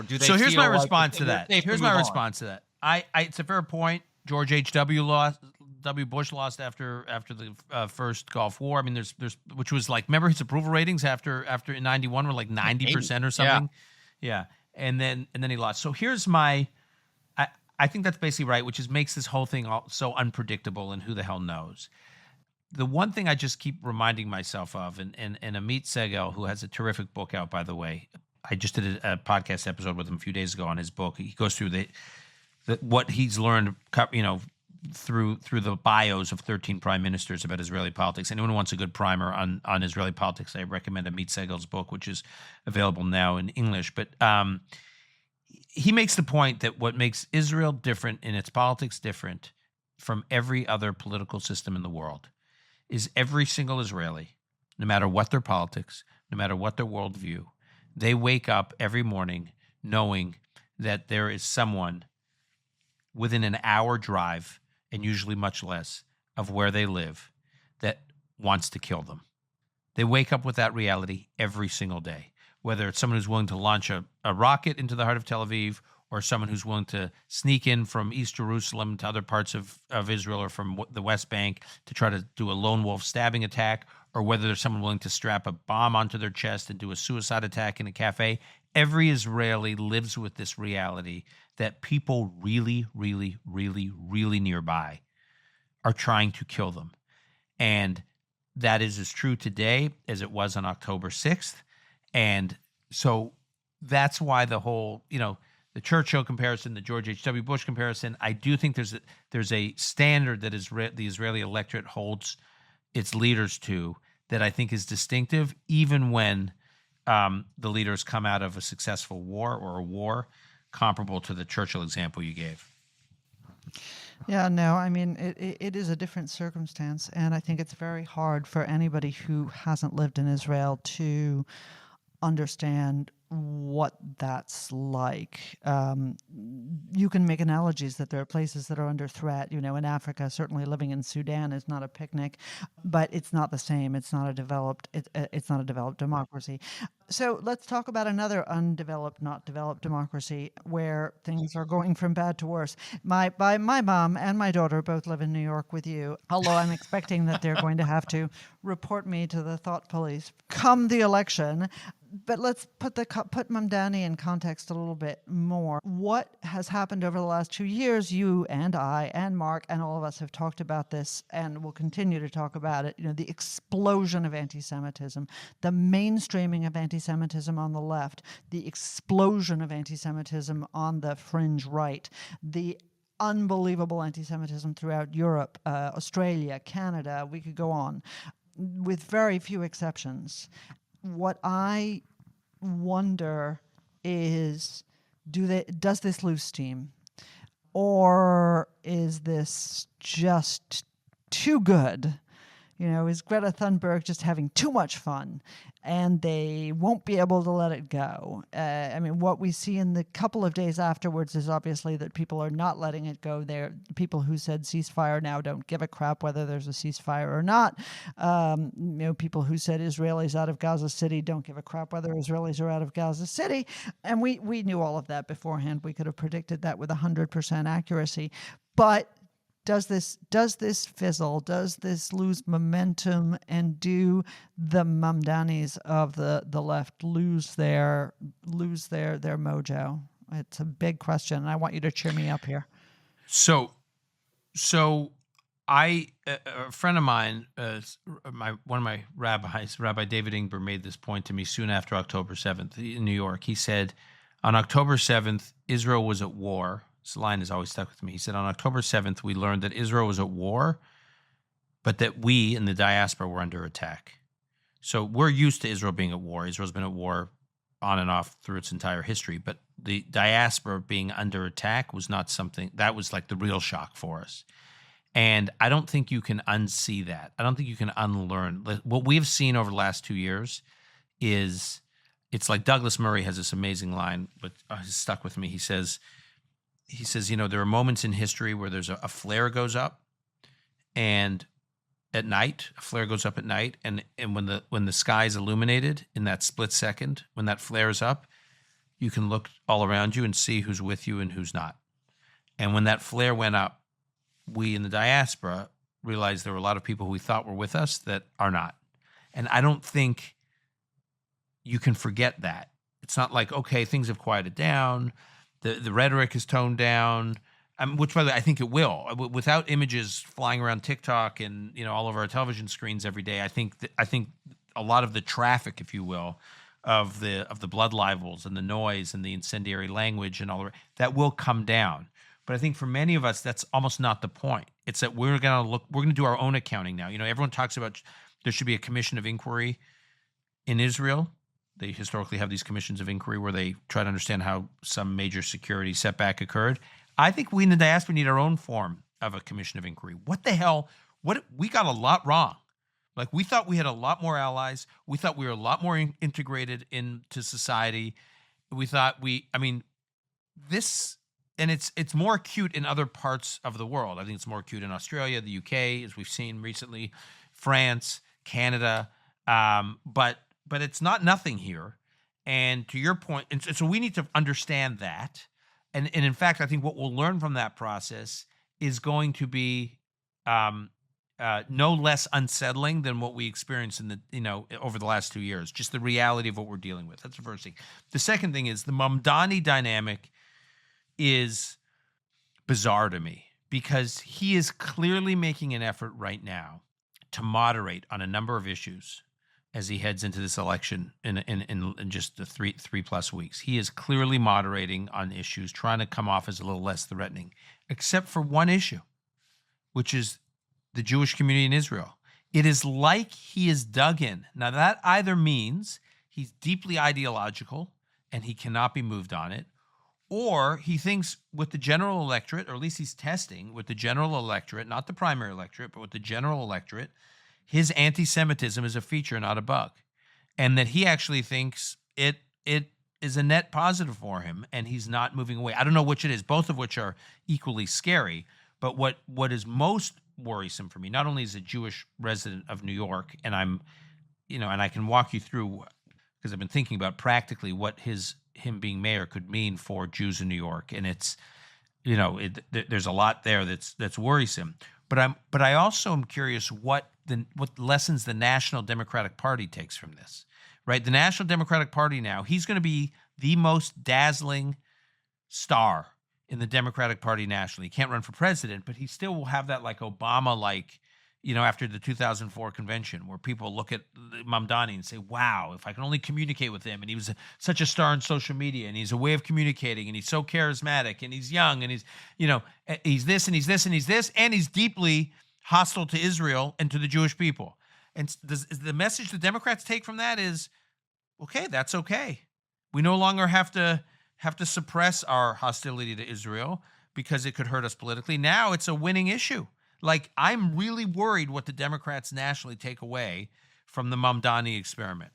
do they? So here's my feel like response to that. Here's my response to that. It's a fair point. George H.W. W. Bush lost after the first Gulf War. I mean, there's which was like, remember his approval ratings after in 91 were like 90% or something. Yeah. And then he lost. So here's I think that's basically right, which is makes this whole thing so unpredictable, and who the hell knows. The one thing I just keep reminding myself of, and Amit Segal, who has a terrific book out, by the way, I just did a podcast episode with him a few days ago on his book. He goes through what he's learned, through the bios of 13 prime ministers about Israeli politics. Anyone who wants a good primer on Israeli politics, I recommend Amit Segal's book, which is available now in English. But he makes the point that what makes Israel different in its politics different from every other political system in the world is every single Israeli, no matter what their politics, no matter what their worldview, they wake up every morning knowing that there is someone within an hour drive, and usually much less, of where they live that wants to kill them. They wake up with that reality every single day, whether it's someone who's willing to launch a rocket into the heart of Tel Aviv, or someone who's willing to sneak in from East Jerusalem to other parts of Israel or from the West Bank to try to do a lone wolf stabbing attack, or whether there's someone willing to strap a bomb onto their chest and do a suicide attack in a cafe. Every Israeli lives with this reality that people really, really, really, really nearby are trying to kill them. And that is as true today as it was on October 6th. And so that's why the whole, the Churchill comparison, the George H.W. Bush comparison, I do think there's a standard that the Israeli electorate holds its leaders to that I think is distinctive, even when the leaders come out of a successful war or a war comparable to the Churchill example you gave. Yeah, no, I mean, it is a different circumstance, and I think it's very hard for anybody who hasn't lived in Israel to understand what that's like. You can make analogies that there are places that are under threat. In Africa, certainly living in Sudan is not a picnic, but it's not the same. It's not a developed. It's not a developed democracy. So let's talk about another undeveloped, not developed democracy where things are going from bad to worse. My mom and my daughter both live in New York with you, although I'm expecting that they're going to have to report me to the thought police come the election. But let's put Mamdani in context a little bit more. What has happened over the last 2 years? You and I and Mark and all of us have talked about this, and will continue to talk about it. The explosion of anti-Semitism, the mainstreaming of anti-Semitism on the left, the explosion of anti-Semitism on the fringe right, the unbelievable anti-Semitism throughout Europe, Australia, Canada. We could go on, with very few exceptions. What I wonder is, does this lose steam, or is this just too good? Is Greta Thunberg just having too much fun, and they won't be able to let it go? What we see in the couple of days afterwards is obviously that people are not letting it go. There, people who said ceasefire now don't give a crap whether there's a ceasefire or not. People who said Israelis out of Gaza City don't give a crap whether Israelis are out of Gaza City. And we knew all of that beforehand. We could have predicted that with 100% accuracy. But does this fizzle? Does this lose momentum? And do the Mamdanis of the left lose their mojo? It's a big question, and I want you to cheer me up here. So a friend of mine, one of my rabbis, Rabbi David Ingber, made this point to me soon after October 7th in New York. He said, on October 7th, Israel was at war. This line has always stuck with me. He said, on October 7th, we learned that Israel was at war, but that we in the diaspora were under attack. So we're used to Israel being at war. Israel's been at war on and off through its entire history, but the diaspora being under attack was not something that was like the real shock for us. And I don't think you can unsee that. I don't think you can unlearn. What we've seen over the last 2 years is, it's like Douglas Murray has this amazing line, but it's stuck with me. He says, there are moments in history where there's a flare goes up, and at night, a flare goes up at night, and when the sky is illuminated in that split second, when that flares up, you can look all around you and see who's with you and who's not. And when that flare went up, we in the diaspora realized there were a lot of people who we thought were with us that are not. And I don't think you can forget that. It's not like, okay, things have quieted down, the rhetoric is toned down, which, by the way, I think it will. Without images flying around TikTok and all over our television screens every day, I think a lot of the traffic, if you will, of the blood libels and the noise and the incendiary language and all that will come down. But I think for many of us, that's almost not the point. It's that we're going to do our own accounting now. Everyone talks about there should be a commission of inquiry in Israel. They historically have these commissions of inquiry where they try to understand how some major security setback occurred. I think we in the diaspora need our own form of a commission of inquiry. What the hell? We got a lot wrong. Like, we thought we had a lot more allies. We thought we were a lot more integrated into society. We thought this, and it's more acute in other parts of the world. I think it's more acute in Australia, the UK, as we've seen recently, France, Canada, but it's not nothing here. And to your point, and so we need to understand that. And in fact, I think what we'll learn from that process is going to be no less unsettling than what we experienced over the last 2 years. Just the reality of what we're dealing with. That's the first thing. The second thing is the Mamdani dynamic is bizarre to me because he is clearly making an effort right now to moderate on a number of issues as he heads into this election in just the three plus weeks. He is clearly moderating on issues, trying to come off as a little less threatening, except for one issue, which is the Jewish community in Israel. It is like he is dug in. Now, that either means he's deeply ideological and he cannot be moved on it, or he thinks with the general electorate, or at least he's testing with the general electorate, not the primary electorate, but with the general electorate, his anti-Semitism is a feature, not a bug. And that he actually thinks it is a net positive for him and he's not moving away. I don't know which it is, both of which are equally scary. But what is most worrisome for me, not only as a Jewish resident of New York, and I'm, and I can walk you through, because I've been thinking about practically what him being mayor could mean for Jews in New York. And it's, there's a lot there that's worrisome. But I also am curious what lessons the National Democratic Party takes from this, right? The National Democratic Party now, he's going to be the most dazzling star in the Democratic Party nationally. He can't run for president, but he still will have that like Obama, after the 2004 convention where people look at Mamdani and say, wow, if I can only communicate with him. And he was such a star on social media and he's a way of communicating and he's so charismatic and he's young and he's this and he's this and he's this. And he's deeply hostile to Israel and to the Jewish people. And the message the Democrats take from that is, okay, that's okay. We no longer have to suppress our hostility to Israel because it could hurt us politically. Now it's a winning issue. Like, I'm really worried what the Democrats nationally take away from the Mamdani experiment.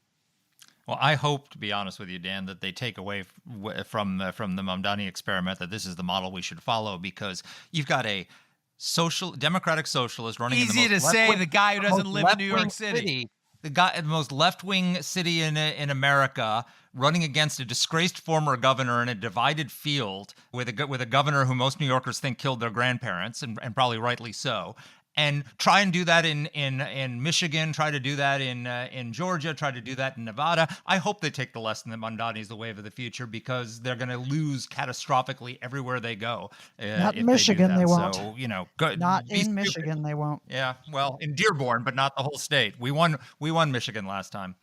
Well, I hope, to be honest with you, Dan, that they take away from the Mamdani experiment that this is the model we should follow, because you've got a democratic socialist running in the most easy to say, the guy who doesn't live in New York City. The most left-wing city in America, running against a disgraced former governor in a divided field with a governor who most New Yorkers think killed their grandparents, and probably rightly so. And try and do that in Michigan, try to do that in Georgia, try to do that in Nevada. I hope they take the lesson that Mamdani is the wave of the future, because they're going to lose catastrophically everywhere they go. Not in Michigan, they won't. So, Not in Michigan, they won't. Yeah, well, in Dearborn, but not the whole state. We won Michigan last time.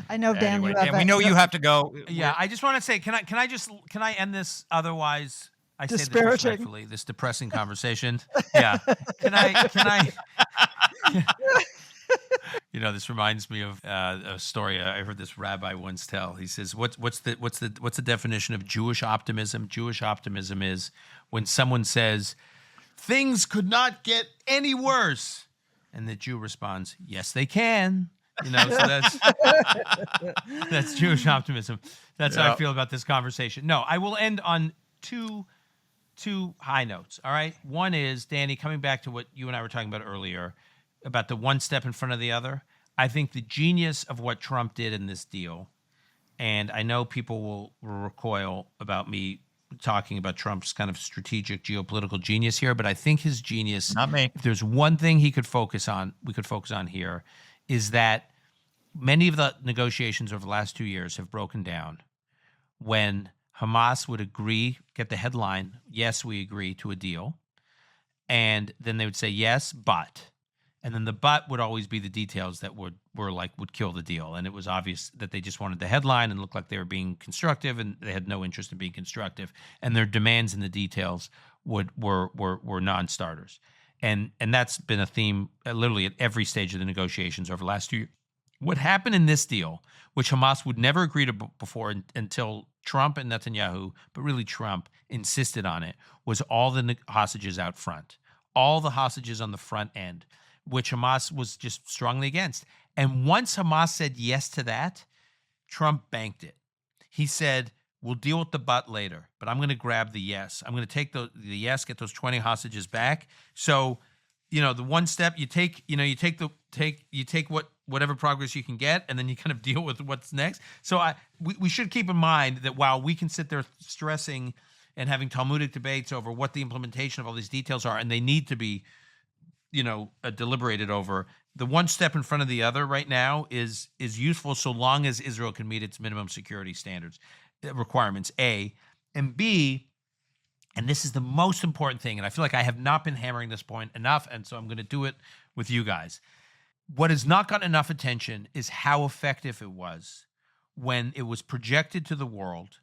I know, Dan. Anyway, you have Dan, we know you have to go. Yeah, I just want to say, can I end this? Otherwise, I say this Disparaging. respectfully, this depressing conversation. Yeah. Can I? This reminds me of a story I heard this rabbi once tell. He says, "What's the definition of Jewish optimism? Jewish optimism is when someone says things could not get any worse, and the Jew responds, yes, they can." So that's Jewish optimism. That's how I feel about this conversation. No, I will end on two high notes. All right. One is, Danny, coming back to what you and I were talking about earlier about the one step in front of the other. I think the genius of what Trump did in this deal, and I know people will recoil about me talking about Trump's kind of strategic geopolitical genius here, but I think his genius, Not me. if there's one thing we could focus on here, is that many of the negotiations over the last 2 years have broken down when Hamas would agree, get the headline, yes, we agree to a deal. And then they would say, yes, but. And then the but would always be the details that would kill the deal. And it was obvious that they just wanted the headline and looked like they were being constructive, and they had no interest in being constructive. And their demands in the details were non-starters. And that's been a theme literally at every stage of the negotiations over the last 2 years. What happened in this deal, which Hamas would never agree to before until Trump and Netanyahu, but really Trump, insisted on it, was all the hostages out front, all the hostages on the front end, which Hamas was just strongly against. And once Hamas said yes to that, Trump banked it. He said, we'll deal with the but later, but I'm going to grab the yes. I'm going to take the yes, get those 20 hostages back. So, the one step you take, you take whatever progress you can get, and then you kind of deal with what's next. So we should keep in mind that while we can sit there stressing and having Talmudic debates over what the implementation of all these details are, and they need to be, deliberated over, the one step in front of the other right now is useful so long as Israel can meet its minimum security standards requirements, A, and B. And this is the most important thing, and I feel like I have not been hammering this point enough, and so I'm going to do it with you guys. What has not gotten enough attention is how effective it was when it was projected to the world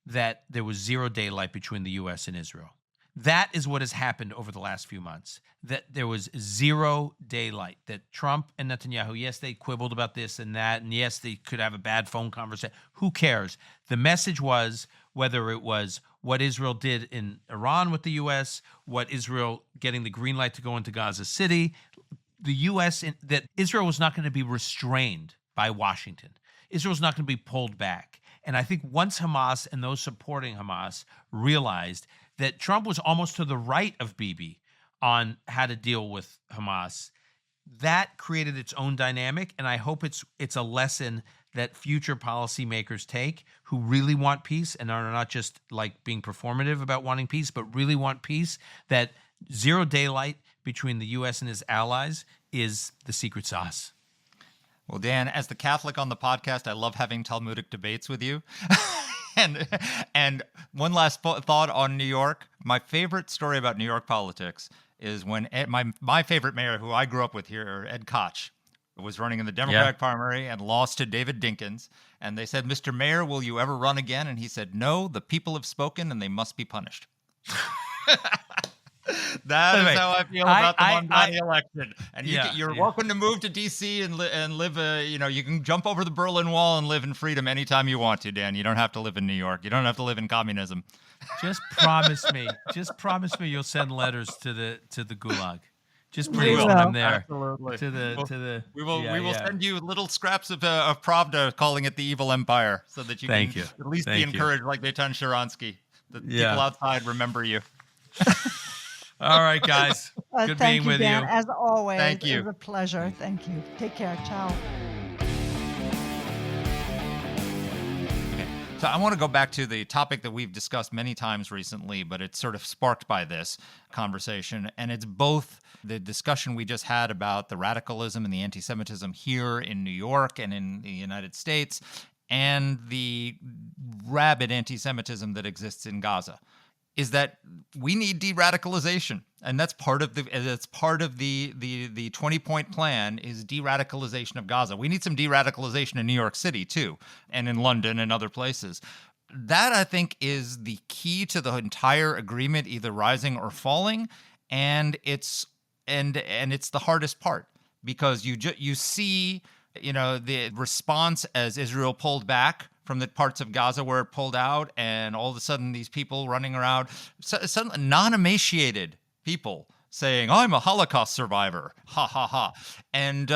that there was zero daylight between the U.S. and Israel. That is what has happened over the last few months, that there was zero daylight, that Trump and Netanyahu, yes, they quibbled about this and that, and yes, they could have a bad phone conversation. Who cares? The message was, whether it was what Israel did in Iran with the U.S., what Israel getting the green light to go into Gaza City, the U.S., that Israel was not going to be restrained by Washington. Israel was not going to be pulled back. And I think once Hamas and those supporting Hamas realized that Trump was almost to the right of Bibi on how to deal with Hamas, that created its own dynamic. And I hope it's a lesson that future policymakers take who really want peace and are not just like being performative about wanting peace, but really want peace, that zero daylight between the U.S. and his allies is the secret sauce. Well, Dan, as the Catholic on the podcast, I love having Talmudic debates with you. And one last thought on New York. My favorite story about New York politics is when my favorite mayor, who I grew up with here, Ed Koch, was running in the Democratic primary and lost to David Dinkins. And they said, Mr. Mayor, will you ever run again? And he said, no, the people have spoken and they must be punished. That is how I feel about the Mondani election. And you're welcome to move to D.C. and live. You can jump over the Berlin Wall and live in freedom anytime you want to, Dan. You don't have to live in New York. You don't have to live in communism. Just promise me you'll send letters to the Gulag. Just please when I'm there. Absolutely. We will Yeah. send you little scraps of Pravda calling it the evil empire so that you can at least be encouraged like Natan Sharansky. The people outside remember you. All right, guys. Good being with Dan, you. as always. Thank you. It was a pleasure. Thank you. Take care. Ciao. So I want to go back to the topic that we've discussed many times recently, but it's sort of sparked by this conversation. And it's both the discussion we just had about the radicalism and the anti-Semitism here in New York and in the United States, and the rabid anti-Semitism that exists in Gaza. Is that we need de-radicalization, and that's part of the 20-point plan is de-radicalization of Gaza. We need some de-radicalization in New York City too, and in London and other places. That, I think, is the key to the entire agreement, either rising or falling, and it's the hardest part, because you see the response as Israel pulled back from the parts of Gaza where it pulled out, and all of a sudden these people running around, some non-emaciated people saying, "I'm a Holocaust survivor," ha ha ha, and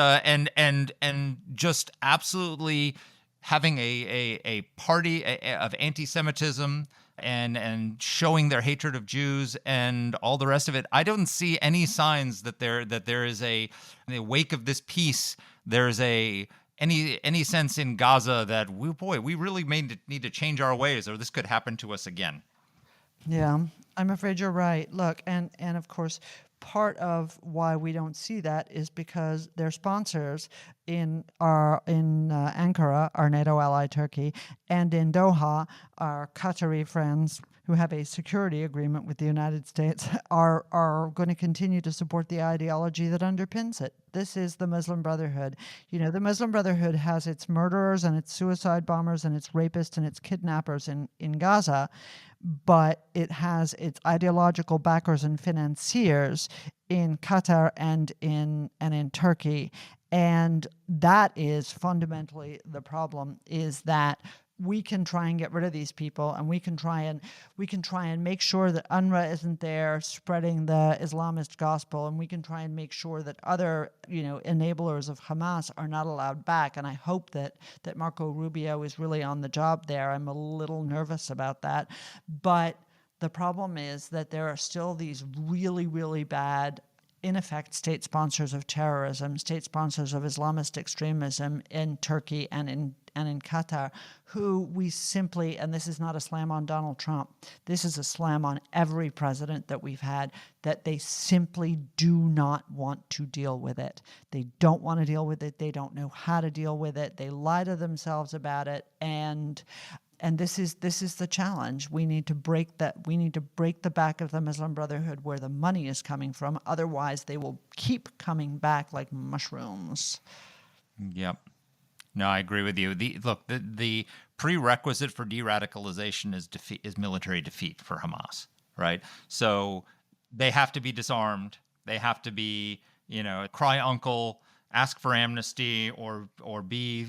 just absolutely having a party of anti-Semitism and showing their hatred of Jews and all the rest of it. I don't see any signs that there is in the wake of this peace, there's any sense in Gaza that we really need to change our ways, or this could happen to us again. Yeah, I'm afraid you're right. Look, and of course, part of why we don't see that is because their sponsors in Ankara, our NATO ally Turkey, and in Doha, our Qatari friends who have a security agreement with the United States are going to continue to support the ideology that underpins it. This is the Muslim Brotherhood. You know, the Muslim Brotherhood has its murderers and its suicide bombers and its rapists and its kidnappers in Gaza, but it has its ideological backers and financiers in Qatar and in Turkey. And that is fundamentally the problem, is that we can try and get rid of these people, and we can try and make sure that UNRWA isn't there spreading the Islamist gospel, and we can try and make sure that other, enablers of Hamas are not allowed back. And I hope that Marco Rubio is really on the job there. I'm a little nervous about that. But the problem is that there are still these really, really bad, in effect, state sponsors of terrorism, state sponsors of Islamist extremism in Turkey and in Qatar, who we simply, and this is not a slam on Donald Trump, this is a slam on every president that we've had, that they simply do not want to deal with it. They don't want to deal with it. They don't know how to deal with it. They lie to themselves about it. And this is the challenge. We need to break that. We need to break the back of the Muslim Brotherhood where the money is coming from. Otherwise, they will keep coming back like mushrooms. Yep. No, I agree with you. The prerequisite for de-radicalization is military defeat for Hamas, right? So they have to be disarmed. They have to be, cry uncle, ask for amnesty, or be,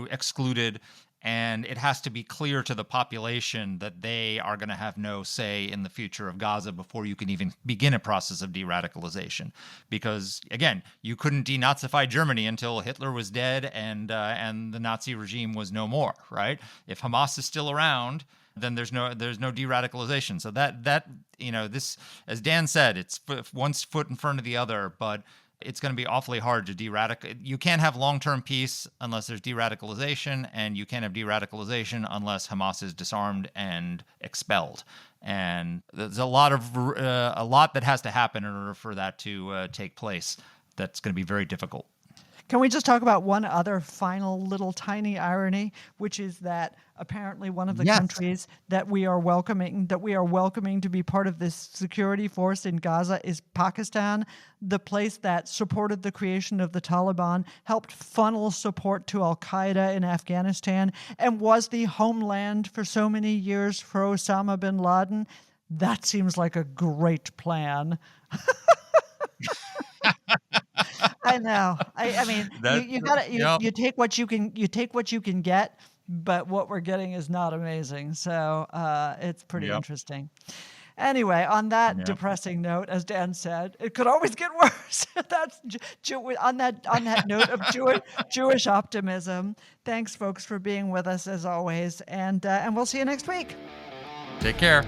excluded. And it has to be clear to the population that they are going to have no say in the future of Gaza before you can even begin a process of de-radicalization. Because, again, you couldn't denazify Germany until Hitler was dead and the Nazi regime was no more, right? If Hamas is still around, then there's no de-radicalization. So that this, as Dan said, it's one foot in front of the other, but it's going to be awfully hard to de-radicalize. You can't have long-term peace unless there's de-radicalization, and you can't have de-radicalization unless Hamas is disarmed and expelled. And there's a lot that has to happen in order for that to take place. That's going to be very difficult. Can we just talk about one other final little tiny irony, which is that apparently one of the countries that we are welcoming to be part of this security force in Gaza is Pakistan, the place that supported the creation of the Taliban, helped funnel support to Al-Qaeda in Afghanistan, and was the homeland for so many years for Osama bin Laden. That seems like a great plan. I know. I mean, you take what you can get, but what we're getting is not amazing. So it's pretty interesting. Anyway, on that depressing note, as Dan said, it could always get worse. That's on that note of Jewish optimism. Thanks, folks, for being with us as always, and we'll see you next week. Take care.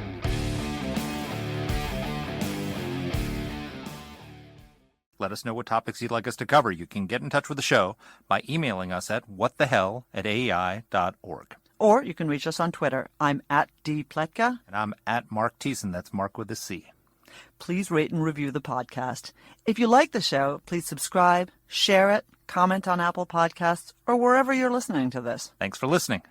Let us know what topics you'd like us to cover. You can get in touch with the show by emailing us at whatthehell@aei.org. Or you can reach us on Twitter. I'm at @dpletka. And I'm at Mark Thiessen. That's Mark with a C. Please rate and review the podcast. If you like the show, please subscribe, share it, comment on Apple Podcasts, or wherever you're listening to this. Thanks for listening.